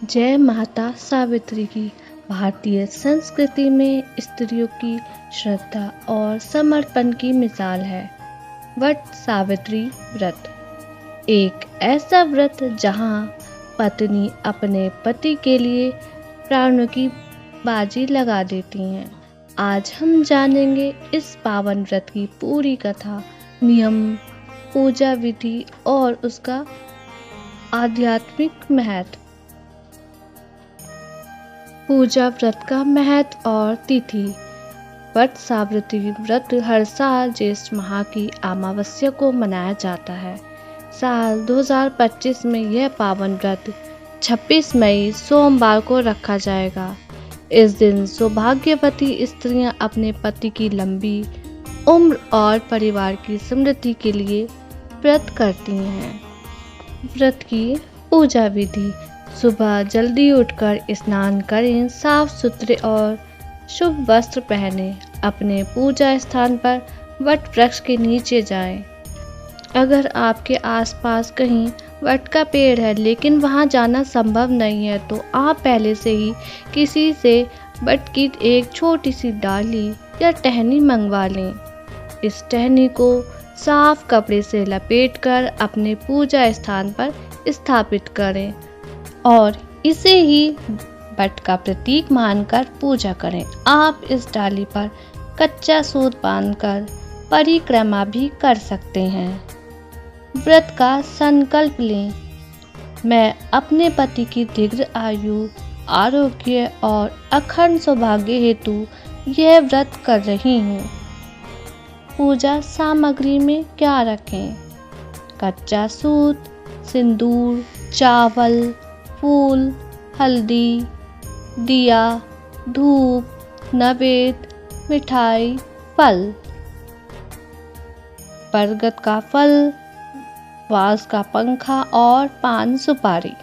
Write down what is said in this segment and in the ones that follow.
जय माता सावित्री की। भारतीय संस्कृति में स्त्रियों की श्रद्धा और समर्पण की मिसाल है वट सावित्री व्रत। एक ऐसा व्रत जहां पत्नी अपने पति के लिए प्राणों की बाजी लगा देती हैं। आज हम जानेंगे इस पावन व्रत की पूरी कथा, नियम, पूजा विधि और उसका आध्यात्मिक महत्व। पूजा व्रत का महत्व और तिथि। वट सावित्री व्रत हर साल ज्येष्ठ माह की अमावस्या को मनाया जाता है। साल 2025 में यह पावन व्रत 26 मई सोमवार को रखा जाएगा। इस दिन सौभाग्यवती स्त्रियां अपने पति की लंबी उम्र और परिवार की समृद्धि के लिए व्रत करती हैं। व्रत की पूजा विधि। सुबह जल्दी उठकर स्नान करें, साफ सुथरे और शुभ वस्त्र पहने, अपने पूजा स्थान पर वट वृक्ष के नीचे जाएं। अगर आपके आसपास कहीं वट का पेड़ है लेकिन वहां जाना संभव नहीं है तो आप पहले से ही किसी से वट की एक छोटी सी डाली या टहनी मंगवा लें। इस टहनी को साफ कपड़े से लपेटकर अपने पूजा स्थान पर स्थापित करें और इसे ही वट का प्रतीक मानकर पूजा करें। आप इस डाली पर कच्चा सूत बांधकर परिक्रमा भी कर सकते हैं। व्रत का संकल्प लें। मैं अपने पति की दीर्घ आयु, आरोग्य और अखंड सौभाग्य हेतु यह व्रत कर रही हूँ। पूजा सामग्री में क्या रखें? कच्चा सूत, सिंदूर, चावल, फूल, हल्दी, दिया, धूप, नैवेद्य, मिठाई, फल। बरगद का फल, बांस का पंखा और पान सुपारी।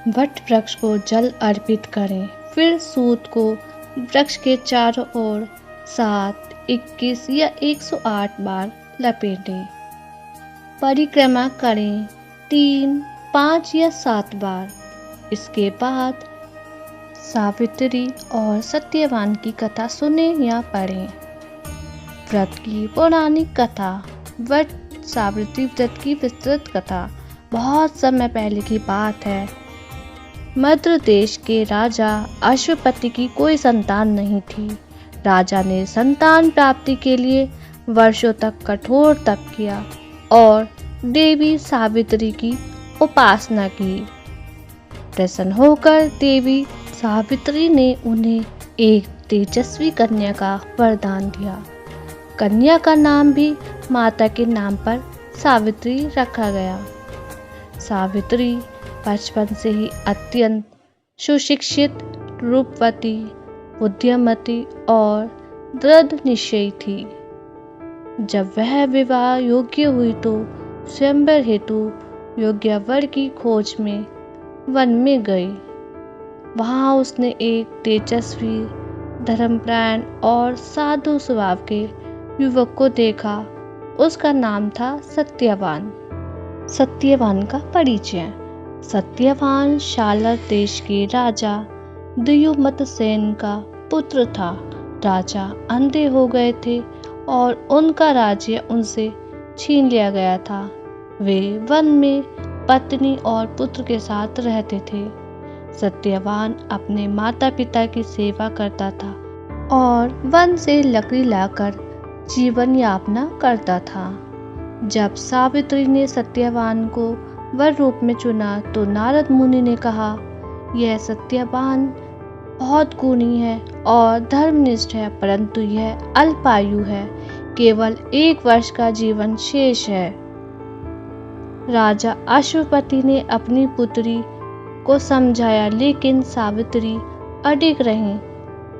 वट वृक्ष को जल अर्पित करें, फिर सूत को वृक्ष के चारों ओर 7, 21 या 108 बार लपेटें। परिक्रमा करें 3, 5 या 7 बार। इसके बाद सावित्री और सत्यवान की कथा सुने या पढ़ें। व्रत की पौराणिक कथा। वट सावित्री व्रत की विस्तृत कथा बहुत समय पहले की बात है। मद्र देश के राजा अश्वपति की कोई संतान नहीं थी। राजा ने संतान प्राप्ति के लिए वर्षों तक कठोर तप किया और देवी सावित्री की उपासना की। प्रसन्न होकर देवी सावित्री ने उन्हें एक तेजस्वी कन्या का वरदान दिया। कन्या का नाम भी माता के नाम पर सावित्री रखा गया। सावित्री बचपन से ही अत्यंत सुशिक्षित, रूपवती, बुद्धिमती और दृढ़ निश्चयी थी। जब वह विवाह योग्य हुई तो स्वयंवर हेतु योग्य वर की खोज में वन में गई। वहां उसने एक तेजस्वी, धर्मपरायण और साधु स्वभाव के युवक को देखा। उसका नाम था सत्यवान। सत्यवान का परिचय। सत्यवान शालर देश के राजा द्युमतसेन का पुत्र था। राजा अंधे हो गए थे और उनका राज्य उनसे छीन लिया गया था। वे वन में पत्नी और पुत्र के साथ रहते थे। सत्यवान अपने माता पिता की सेवा करता था और वन से लकड़ी लाकर जीवन यापना करता था। जब सावित्री ने सत्यवान को वर रूप में चुना तो नारद मुनि ने कहा, यह सत्यवान बहुत गुणी है और धर्मनिष्ठ है, परंतु यह अल्पायु है, केवल 1 वर्ष का जीवन शेष है। राजा अश्वपति ने अपनी पुत्री को समझाया लेकिन सावित्री अडिग रही।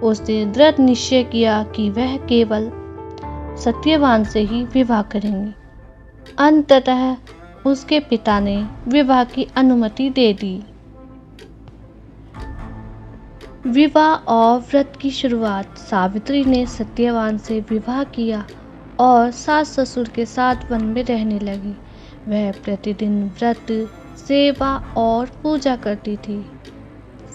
उसने दृढ़ निश्चय किया कि वह केवल सत्यवान से ही विवाह करेंगी। अंततः उसके पिता ने विवाह की अनुमति दे दी। विवाह और व्रत की शुरुआत। सावित्री ने सत्यवान से विवाह किया और सास ससुर के साथ वन में रहने लगी। वह प्रतिदिन व्रत, सेवा और पूजा करती थी।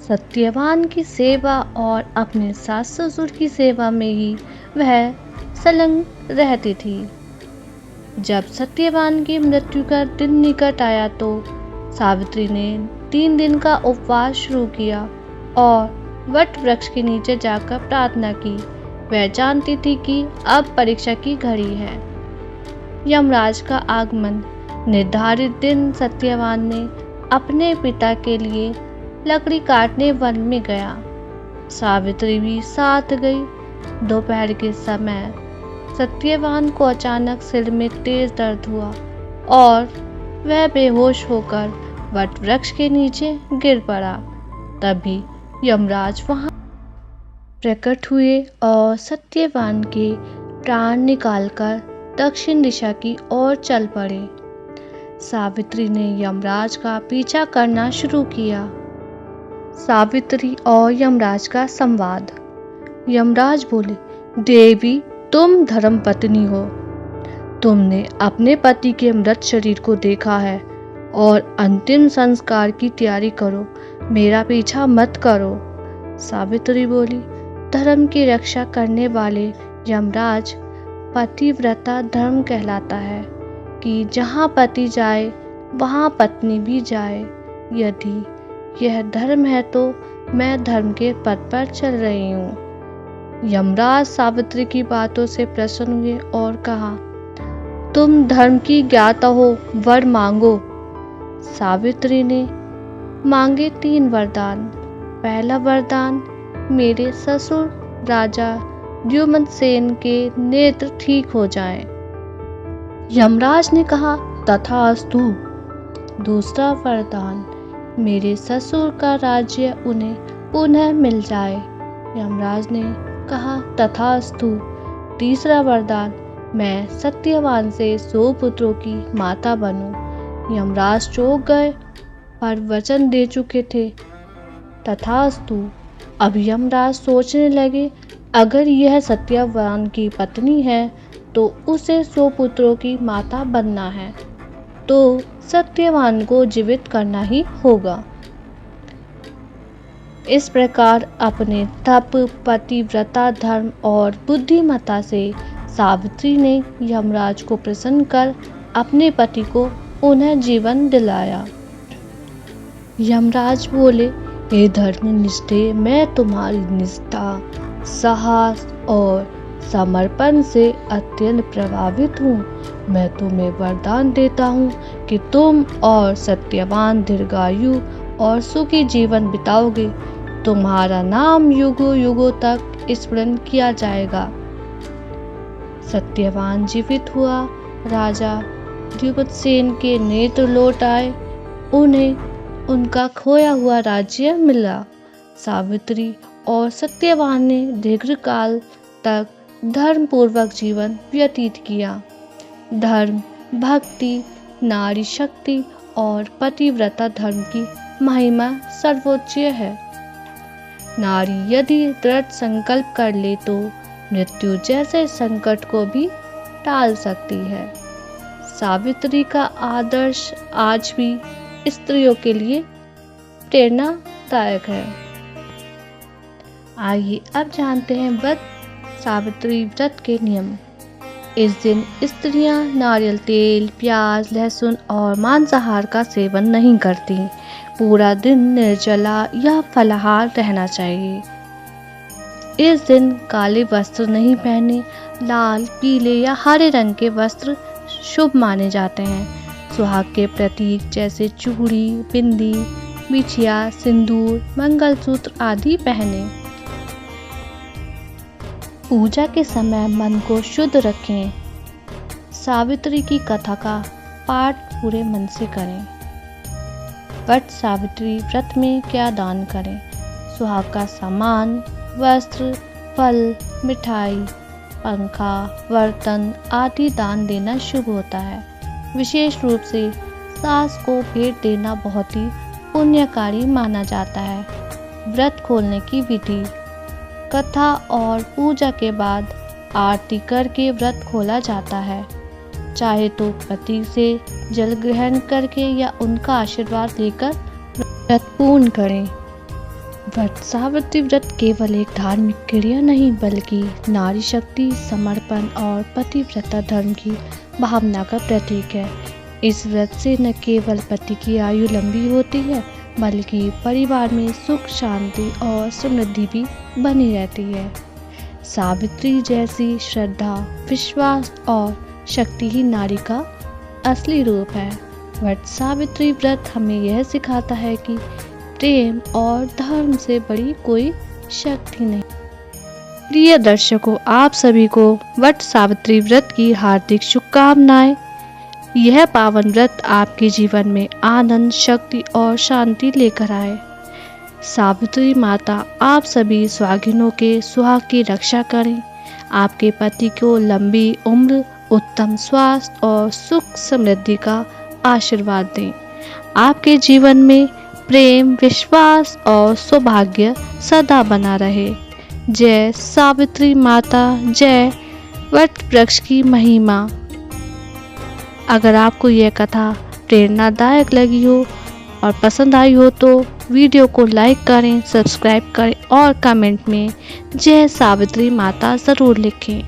सत्यवान की सेवा और अपने सास ससुर की सेवा में ही वह संलग्न रहती थी। जब सत्यवान की मृत्यु का दिन निकट आया तो सावित्री ने 3 दिन का उपवास शुरू किया और वट वृक्ष के नीचे जाकर प्रार्थना की। वह जानती थी कि अब परीक्षा की घड़ी है। यमराज का आगमन। निर्धारित दिन सत्यवान ने अपने पिता के लिए लकड़ी काटने वन में गया। सावित्री भी साथ गई। दोपहर के समय सत्यवान को अचानक सिर में तेज दर्द हुआ और वह बेहोश होकर वट वृक्ष के नीचे गिर पड़ा। तभी यमराज वहां प्रकट हुए और सत्यवान के प्राण निकालकर दक्षिण दिशा की ओर चल पड़े। सावित्री ने यमराज का पीछा करना शुरू किया। सावित्री और यमराज का संवाद। यमराज बोले, देवी, तुम धर्मपत्नी हो। तुमने अपने पति के मृत शरीर को देखा है और अंतिम संस्कार की तैयारी करो, मेरा पीछा मत करो। सावित्री बोली, धर्म की रक्षा करने वाले यमराज, पतिव्रता धर्म कहलाता है कि जहाँ पति जाए वहाँ पत्नी भी जाए। यदि यह धर्म है तो मैं धर्म के पथ पर चल रही हूँ। यमराज सावित्री की बातों से प्रसन्न हुए और कहा, तुम धर्म की ज्ञाता हो, वर मांगो। सावित्री ने मांगे 3 वरदान। पहला वरदान, मेरे ससुर राजा द्युमत्सेन के नेत्र ठीक हो जाएं। यमराज ने कहा, तथास्तु। दूसरा वरदान, मेरे ससुर का राज्य उन्हें पुनः मिल जाए। यमराज ने कहा, तथास्तु। तीसरा वरदान, मैं सत्यवान से 100 पुत्रों की माता बनूं। यमराज चौंक गए, पर वचन दे चुके थे। तथास्तु। अब यमराज सोचने लगे, अगर यह सत्यवान की पत्नी है तो उसे 100 पुत्रों की माता बनना है, तो सत्यवान को जीवित करना ही होगा। इस प्रकार अपने तप, पतिव्रता धर्म और बुद्धिमत्ता से सावित्री ने यमराज को प्रसन्न कर अपने पति को पुनः जीवन दिलाया। यमराज बोले, हे धर्मनिष्ठे, मैं तुम्हारी निष्ठा, साहस और समर्पण से अत्यंत प्रभावित हूँ। मैं तुम्हें वरदान देता हूँ कि तुम और सत्यवान दीर्घायु और सुखी जीवन बिताओगे। तुम्हारा नाम युगों युगों तक स्मरण किया जाएगा। सत्यवान जीवित हुआ। राजा द्युमत्सेन के नेत्र लौट आए। उन्हें उनका खोया हुआ राज्य मिला। सावित्री और सत्यवान ने दीर्घकाल तक धर्म पूर्वक जीवन व्यतीत किया। धर्म, भक्ति, नारी शक्ति और पतिव्रता धर्म की महिमा सर्वोच्च है। नारी यदि दृढ़ संकल्प कर ले तो मृत्यु जैसे संकट को भी टाल सकती है। सावित्री का आदर्श आज भी स्त्रियों के लिए प्रेरणादायक है। आइए अब जानते हैं व्रत सावित्री व्रत के नियम। इस दिन स्त्रियां नारियल तेल, प्याज, लहसुन और मांसाहार का सेवन नहीं करती। पूरा दिन निर्जला या फलाहार रहना चाहिए। इस दिन काले वस्त्र नहीं पहने। लाल, पीले या हरे रंग के वस्त्र शुभ माने जाते हैं। सुहाग के प्रतीक जैसे चूड़ी, बिंदी, बिछिया, सिंदूर, मंगलसूत्र आदि पहने। पूजा के समय मन को शुद्ध रखें। सावित्री की कथा का पाठ पूरे मन से करें। वट सावित्री व्रत में क्या दान करें? सुहाग का सामान, वस्त्र, फल, मिठाई, पंखा, बर्तन आदि दान देना शुभ होता है। विशेष रूप से सास को भेंट देना बहुत ही पुण्यकारी माना जाता है। व्रत खोलने की विधि। कथा और पूजा के बाद आरती करके व्रत खोला जाता है। चाहे तो पति से जल ग्रहण करके या उनका आशीर्वाद लेकर व्रत पूर्ण करें। वट सावित्री व्रत केवल एक धार्मिक क्रिया नहीं बल्कि नारी शक्ति, समर्पण और पतिव्रता धर्म की भावना का प्रतीक है। इस व्रत से न केवल पति की आयु लंबी होती है बल्कि परिवार में सुख, शांति और समृद्धि भी बनी रहती है। सावित्री जैसी श्रद्धा, विश्वास और शक्ति ही नारी का असली रूप है। वट सावित्री व्रत हमें यह सिखाता है कि प्रेम और धर्म से बड़ी कोई शक्ति नहीं। प्रिय दर्शकों, आप सभी को वट सावित्री व्रत की हार्दिक शुभकामनाएं। यह पावन व्रत आपके जीवन में आनंद, शक्ति और शांति लेकर आए। सावित्री माता आप सभी सुहागिनों के सुहाग की रक्षा करें। आपके पति को लंबी उम्र, उत्तम स्वास्थ्य और सुख समृद्धि का आशीर्वाद दें। आपके जीवन में प्रेम, विश्वास और सौभाग्य सदा बना रहे। जय सावित्री माता, जय वट वृक्ष की महिमा। अगर आपको यह कथा प्रेरणादायक लगी हो और पसंद आई हो तो वीडियो को लाइक करें, सब्सक्राइब करें और कमेंट में जय सावित्री माता ज़रूर लिखें।